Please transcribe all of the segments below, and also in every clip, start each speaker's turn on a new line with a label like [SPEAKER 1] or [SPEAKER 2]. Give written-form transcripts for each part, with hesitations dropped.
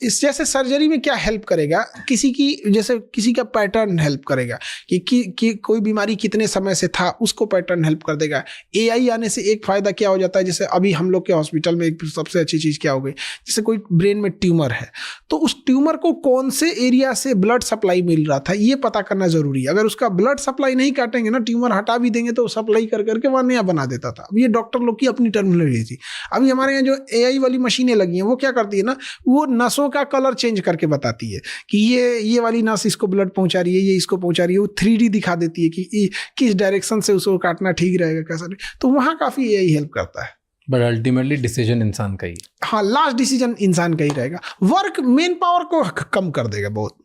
[SPEAKER 1] इस जैसे सर्जरी में क्या हेल्प करेगा, किसी की जैसे किसी का पैटर्न हेल्प करेगा कि कोई बीमारी कितने समय से था उसको पैटर्न हेल्प कर देगा। एआई आने से एक फायदा क्या हो जाता है, जैसे अभी हम लोग के हॉस्पिटल में एक सबसे अच्छी चीज़ क्या हो गई, जैसे कोई ब्रेन में ट्यूमर है तो उस ट्यूमर को कौन से एरिया से ब्लड सप्लाई मिल रहा था ये पता करना जरूरी है। अगर उसका ब्लड सप्लाई नहीं काटेंगे ना, ट्यूमर हटा भी देंगे तो सप्लाई कर करके वह नया बना देता था। अब ये डॉक्टर लोग की अपनी टर्मिनोलॉजी थी। अभी हमारे यहाँ जो एआई वाली मशीनें लगी हैं वो क्या करती है ना, वो नसों का कलर चेंज करके बताती है कि ये वाली नस इसको ब्लड पहुंचा रही है, ये इसको पहुंचा रही है। वो 3D दिखा देती है कि किस डायरेक्शन से उसको काटना ठीक रहेगा, कैसा नहीं। तो वहाँ काफ़ी एआई हेल्प करता है।
[SPEAKER 2] बट अल्टीमेटली डिसीजन इंसान का ही।
[SPEAKER 1] हाँ, लास्ट डिसीजन इंसान का ही रहेगा। वर्क मेन पावर को कम कर देगा बहुत।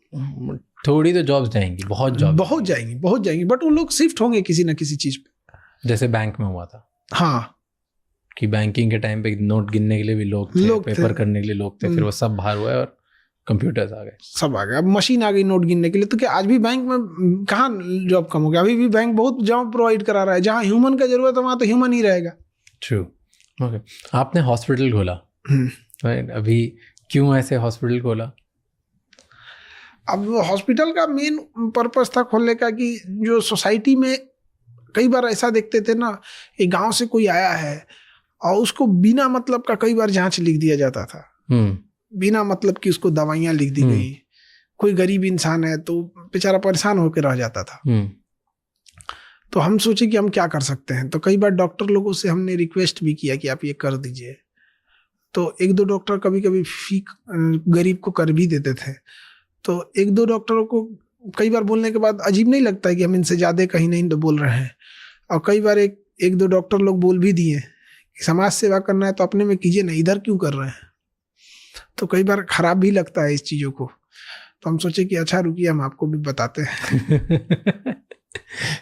[SPEAKER 2] थोड़ी तो जॉब्स जाएंगी, बहुत
[SPEAKER 1] जाएंगी, बट वो लोग शिफ्ट होंगे किसी न किसी चीज़ पे।
[SPEAKER 2] जैसे बैंक में हुआ था।
[SPEAKER 1] हाँ,
[SPEAKER 2] कि बैंकिंग के टाइम पे नोट गिनने के लिए भी लोग थे, पेपर करने के लिए लोग थे, फिर वो सब बाहर हुआ और कंप्यूटर्स आ गए,
[SPEAKER 1] सब आ गए। अब मशीन आ गई नोट गिनने के लिए। तो क्या आज भी बैंक में कहाँ जॉब कम हो गया? अभी भी बैंक बहुत जॉब प्रोवाइड करा रहा है। जहाँ ह्यूमन का जरूरत है वहाँ तो ह्यूमन ही रहेगा।
[SPEAKER 2] ट्रू। ओके, आपने हॉस्पिटल खोला, अभी क्यों ऐसे हॉस्पिटल खोला?
[SPEAKER 1] अब हॉस्पिटल का मेन पर्पस था खोलने का कि जो सोसाइटी में कई बार ऐसा देखते थे ना, एक गांव से कोई आया है और उसको बिना मतलब का कई बार जांच लिख दिया जाता था, बिना मतलब कि उसको दवाइयाँ लिख दी गई। कोई गरीब इंसान है तो बेचारा परेशान होकर रह जाता था। तो हम सोचे कि हम क्या कर सकते हैं। तो कई बार डॉक्टर लोगों से हमने रिक्वेस्ट भी किया कि आप ये कर दीजिए। तो 1-2 डॉक्टर कभी कभी फी गरीब को कर भी देते थे। तो 1-2 डॉक्टरों को कई बार बोलने के बाद अजीब नहीं लगता है कि हम इनसे ज़्यादा कहीं नहीं तो बोल रहे हैं। और कई बार 1-2 डॉक्टर लोग बोल भी दिए कि समाज सेवा करना है तो अपने में कीजिए ना, इधर क्यों कर रहे हैं। तो कई बार खराब भी लगता है इस चीज़ों को। तो हम सोचे कि अच्छा रुकिए, हम आपको भी बताते हैं।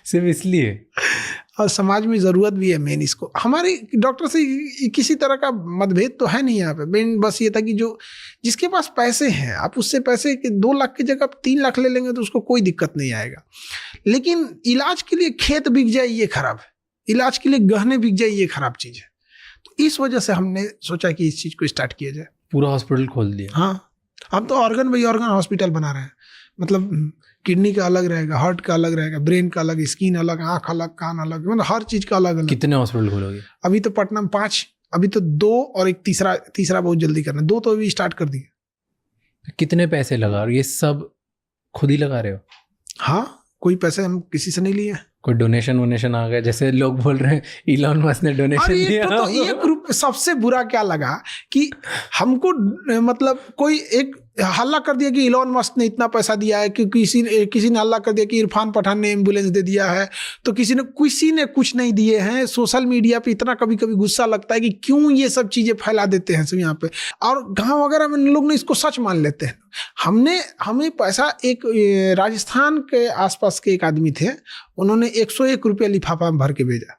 [SPEAKER 2] सिर्फ इसलिए,
[SPEAKER 1] और समाज में ज़रूरत भी है मेन इसको। हमारे डॉक्टर से किसी तरह का मतभेद तो है नहीं यहाँ पे। मेन बस ये था कि जो जिसके पास पैसे हैं, आप उससे पैसे 2 लाख की जगह 3 लाख ले लेंगे तो उसको कोई दिक्कत नहीं आएगा। लेकिन इलाज के लिए खेत बिक जाए ये खराब है, इलाज के लिए गहने बिक जाए ये खराब चीज़ है। तो इस वजह से हमने सोचा कि इस चीज़ को स्टार्ट किया जाए।
[SPEAKER 2] पूरा हॉस्पिटल खोल दिया।
[SPEAKER 1] हाँ, हम तो ऑर्गन बाई ऑर्गन हॉस्पिटल बना रहे हैं। मतलब किडनी का अलग रहेगा, हार्ट का अलग रहेगा, ब्रेन का अलग, स्किन अलग, आँख अलग, कान अलग, मतलब हर चीज़ का अलग अलग।
[SPEAKER 2] कितने हॉस्पिटल खोलोगे?
[SPEAKER 1] अभी तो पटना में 5, अभी तो 2 और एक तीसरा बहुत जल्दी करना है। 2 तो अभी स्टार्ट कर दिए।
[SPEAKER 2] कितने पैसे लगा रहे हो? ये सब खुद ही लगा रहे हो?
[SPEAKER 1] हाँ, कोई पैसे हम किसी से नहीं लिए।
[SPEAKER 2] कोई डोनेशन आ गया? जैसे लोग बोल रहे हैं इलॉन मस्क ने डोनेशन दिया।
[SPEAKER 1] तो ये ग्रुप सबसे बुरा क्या लगा कि हमको मतलब कोई एक हल्ला कर दिया कि इलॉन मस्क ने इतना पैसा दिया है, कि किसी ने हल्ला कर दिया कि इरफान पठान ने एम्बुलेंस दे दिया है, तो किसी ने कुछ नहीं दिए हैं। सोशल मीडिया पे इतना कभी कभी गुस्सा लगता है कि क्यों ये सब चीज़ें फैला देते हैं सब यहाँ पे। और गाँव वगैरह में लोग ने इसको सच मान लेते हैं। हमें पैसा, एक राजस्थान के आसपास के एक आदमी थे, उन्होंने 101 रुपया लिफाफा में भर के भेजा।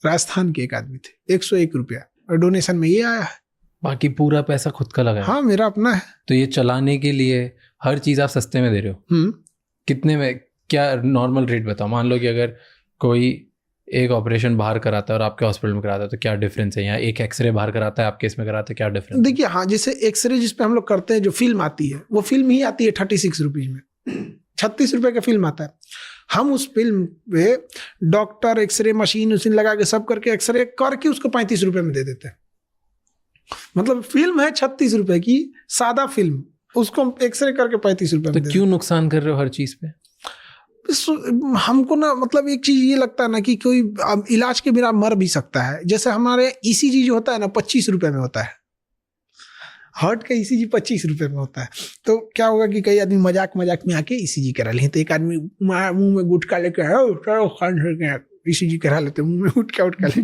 [SPEAKER 1] राजस्थान के एक आदमी थे, 101 रुपया, और डोनेशन में ये आया है।
[SPEAKER 2] बाकी पूरा पैसा खुद का लगा है?
[SPEAKER 1] हाँ, मेरा अपना है।
[SPEAKER 2] तो ये चलाने के लिए हर चीज़ आप सस्ते में दे रहे हो? कितने में, क्या नॉर्मल रेट बताओ। मान लो कि अगर कोई एक ऑपरेशन बाहर कराता है और आपके हॉस्पिटल में कराता है तो क्या डिफरेंस है? यहाँ एक एक्सरे बाहर कराता है, आपके इसमें कराता है, क्या डिफरेंस?
[SPEAKER 1] देखिए, हाँ, जैसे एक्सरे जिस पे हम लोग करते हैं, जो फिल्म आती है वो फिल्म ही आती है 36 रुपीज़ में, 36 रुपये का फिल्म आता है। हम उस फिल्म पे डॉक्टर एक्सरे मशीन लगा के सब करके एक्सरे करके उसको 35 रुपये में दे देते हैं। मतलब फिल्म है 36 रुपये की, सादा फिल्म, उसको एक्सरे करके 35 रुपये में।
[SPEAKER 2] तो क्यों नुकसान कर रहे हो हर चीज़ पे?
[SPEAKER 1] हमको ना, मतलब एक चीज़ ये लगता है ना कि कोई इलाज के बिना मर भी सकता है। जैसे हमारे ईसीजी जो होता है ना 25 रुपये में होता है, हार्ट का ईसीजी 25 रुपये में होता है। तो क्या होगा कि कई आदमी मजाक में आके ईसीजी करा लें। तो एक आदमी मुंह में गुटखा लेके ईसीजी करा लेते, मुंह में गुटखा ले।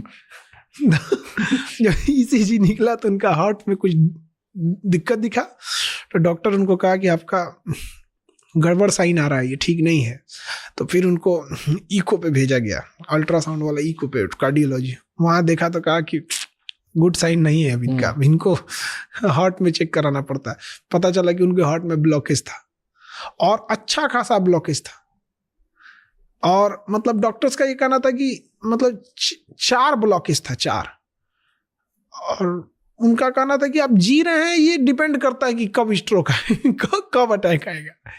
[SPEAKER 1] जब ईसीजी निकला तो उनका हार्ट में कुछ दिक्कत दिखा, तो डॉक्टर उनको कहा कि आपका गड़बड़ साइन आ रहा है, ये ठीक नहीं है। तो फिर उनको इको पे भेजा गया, अल्ट्रासाउंड वाला इको पे, कार्डियोलॉजी। वहाँ देखा तो कहा कि गुड साइन नहीं है अभी इनका, इनको हार्ट में चेक कराना पड़ता है। पता चला कि उनके हार्ट में ब्लॉकेज था, और अच्छा खासा ब्लॉकेज था। और मतलब डॉक्टर्स का ये कहना था कि मतलब 4 ब्लॉकेज था, 4। और उनका कहना था कि आप जी रहे हैं, ये डिपेंड करता है कि कब स्ट्रोक आए, कब अटैक आएगा।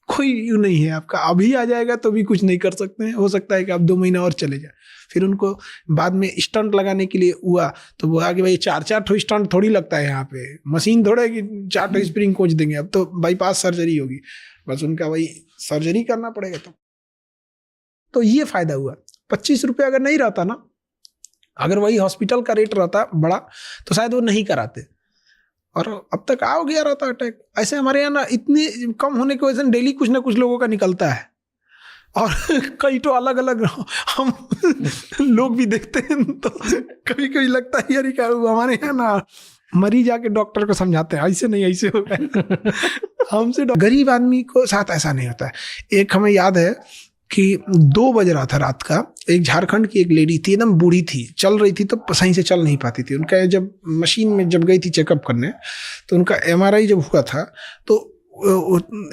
[SPEAKER 1] कोई यू नहीं है आपका, अभी आ जाएगा तो भी कुछ नहीं कर सकते हैं, हो सकता है कि आप 2 महीना और चले जाए। फिर उनको बाद में स्टंट लगाने के लिए हुआ तो बोला कि भाई 4 ठो स्टंट थोड़ी लगता है यहाँ पे, मशीन थोड़ा है कि 4 ठो स्प्रिंग कोच देंगे, अब तो बाईपास सर्जरी होगी, बस उनका वही सर्जरी करना पड़ेगा। तो ये फायदा हुआ। 25 रुपये अगर नहीं रहता ना, अगर वही हॉस्पिटल का रेट रहता बड़ा तो शायद वो नहीं कराते, और अब तक आ गया रहता अटैक। ऐसे हमारे यहाँ ना इतने कम होने की वजह से डेली कुछ ना कुछ लोगों का निकलता है, और कई तो अलग अलग हम लोग भी देखते हैं, तो कभी कभी लगता है यार क्या हमारे यहाँ ना मरीज जाके डॉक्टर को समझाते हैं ऐसे नहीं ऐसे हो गया। हमसे गरीब आदमी को साथ ऐसा नहीं होता है। एक हमें याद है कि 2 बज रहा था रात का, एक झारखंड की एक लेडी थी, एकदम बूढ़ी थी, चल रही थी तो सही से चल नहीं पाती थी। उनका जब मशीन में जब गई थी चेकअप करने तो उनका MRI जब हुआ था तो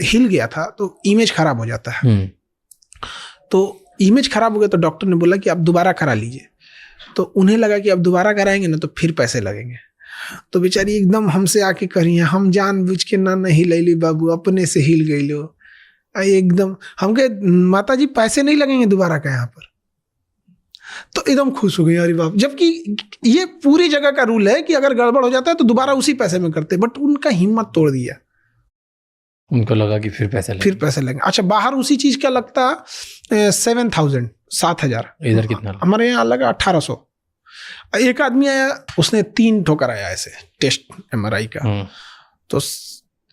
[SPEAKER 1] हिल गया था, तो इमेज खराब हो जाता है। तो इमेज खराब हो गया तो डॉक्टर ने बोला कि आप दोबारा करा लीजिए। तो उन्हें लगा कि अब दोबारा कराएंगे ना तो फिर पैसे लगेंगे। तो बेचारी एकदम हमसे आके करी, हम जानबूझ के ना हिलैली बाबू, अपने से हिल गई लो एकदम। हम कहे माता जी पैसे नहीं लगेंगे दोबारा का यहाँ पर, तो एकदम खुश हो गई अरे बाप। जबकि ये पूरी जगह का रूल है कि अगर गड़बड़ हो जाता है तो दोबारा उसी पैसे में करते, बट उनका हिम्मत तोड़ दिया।
[SPEAKER 2] उनको लगा कि फिर पैसे
[SPEAKER 1] लगेंगे। अच्छा, बाहर उसी चीज का लगता 7,000 7,000।
[SPEAKER 2] इधर कितना?
[SPEAKER 1] हमारे यहाँ लगा 1,800। एक आदमी आया, उसने 3 ठोकर आया ऐसे टेस्ट MRI का, तो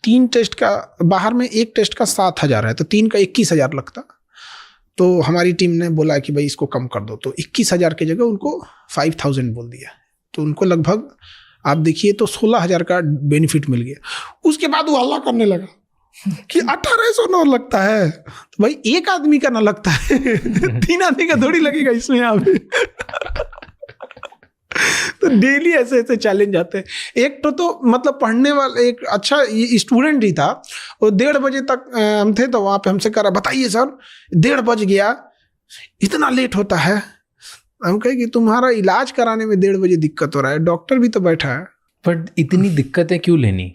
[SPEAKER 1] 3 टेस्ट का, बाहर में 1 टेस्ट का 7,000 है, तो 3 का 21,000 लगता। तो हमारी टीम ने बोला कि भाई इसको कम कर दो, तो 21,000 की जगह उनको 5,000 बोल दिया। तो उनको लगभग आप देखिए तो 16,000 का बेनिफिट मिल गया। उसके बाद वो हल्ला करने लगा कि 1,800 लगता है, तो भाई एक आदमी का ना लगता है 3 आदमी का थोड़ी लगेगा इसमें यहाँ पे। तो डेली ऐसे ऐसे चैलेंज आते हैं। एक तो मतलब पढ़ने वाला एक अच्छा स्टूडेंट ही था, वो 1:30 बजे तक हम थे, तो वहाँ पे हमसे करा बताइए सर 1:30 बज गया, इतना लेट होता है। हम कहे कि तुम्हारा इलाज कराने में 1:30 बजे दिक्कत हो रहा है, डॉक्टर भी तो बैठा है।
[SPEAKER 2] पर इतनी दिक्कतें क्यों लेनी?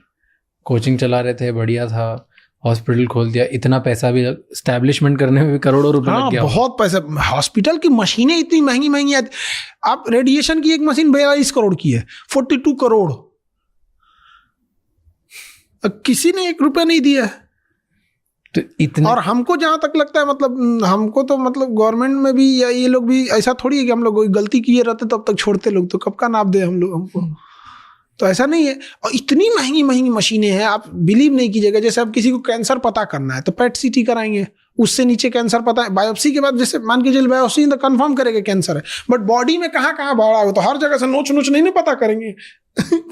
[SPEAKER 2] कोचिंग चला रहे थे, बढ़िया था, हॉस्पिटल खोल दिया, इतना पैसा भी एस्टैब्लिशमेंट करने में भी करोड़ों रुपए लग गया।
[SPEAKER 1] बहुत पैसा। हॉस्पिटल की मशीनें इतनी महंगी महंगी आती। आप रेडिएशन की एक मशीन 42 करोड़ की है, 42 करोड़। किसी ने 1 रुपया नहीं दिया।
[SPEAKER 2] तो इतने, और
[SPEAKER 1] हमको जहां तक लगता है मतलब हमको तो मतलब गवर्नमेंट में भी या ये लोग भी ऐसा थोड़ी है कि हम लोग कोई गलती किए रहते तो अब तक छोड़ते लोग, तो कब का नाप दे हम लोग हमको। तो ऐसा नहीं है। और इतनी महंगी महंगी मशीनें हैं, आप बिलीव नहीं कीजिएगा। जैसे अब किसी को कैंसर पता करना है तो PET CT कराएंगे, उससे नीचे कैंसर पता है, बायोप्सी के बाद जैसे मान के चलिए बायोप्सी तो कंफर्म करेगा कैंसर है, बट बॉडी में कहाँ कहाँ बढ़ा हो तो हर जगह से नोच नोच नहीं पता करेंगे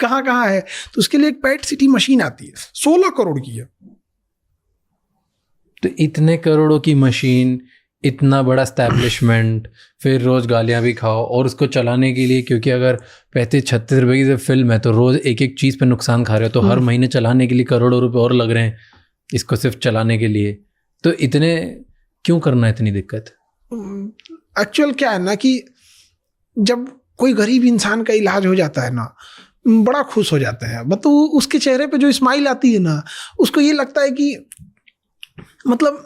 [SPEAKER 1] कहाँ कहाँ है। तो उसके लिए एक PET CT मशीन आती है, 16 करोड़ की है।
[SPEAKER 2] तो इतने करोड़ों की मशीन, इतना बड़ा एस्टैब्लिशमेंट, फिर रोज गालियां भी खाओ, और उसको चलाने के लिए, क्योंकि अगर 35-36 रुपए की फिल्म है तो रोज एक एक चीज पे नुकसान खा रहे हो, तो हर महीने चलाने के लिए करोड़ों रुपए और लग रहे हैं इसको सिर्फ चलाने के लिए। तो इतने क्यों करना, इतनी दिक्कत?
[SPEAKER 1] एक्चुअल क्या है ना कि जब कोई गरीब इंसान का इलाज हो जाता है ना, बड़ा खुश हो जाते हैं। मतलब उसके चेहरे पे जो स्माइल आती है ना, उसको ये लगता है कि मतलब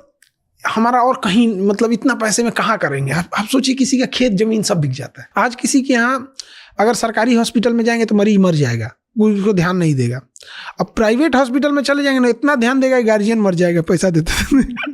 [SPEAKER 1] हमारा और कहीं मतलब इतना पैसे में कहाँ करेंगे। आप सोचिए किसी का खेत जमीन सब बिक जाता है। आज किसी के यहाँ अगर सरकारी हॉस्पिटल में जाएंगे तो मरीज मर जाएगा, कोई उसको ध्यान नहीं देगा। अब प्राइवेट हॉस्पिटल में चले जाएंगे ना, इतना ध्यान देगा, गार्जियन मर जाएगा पैसा देते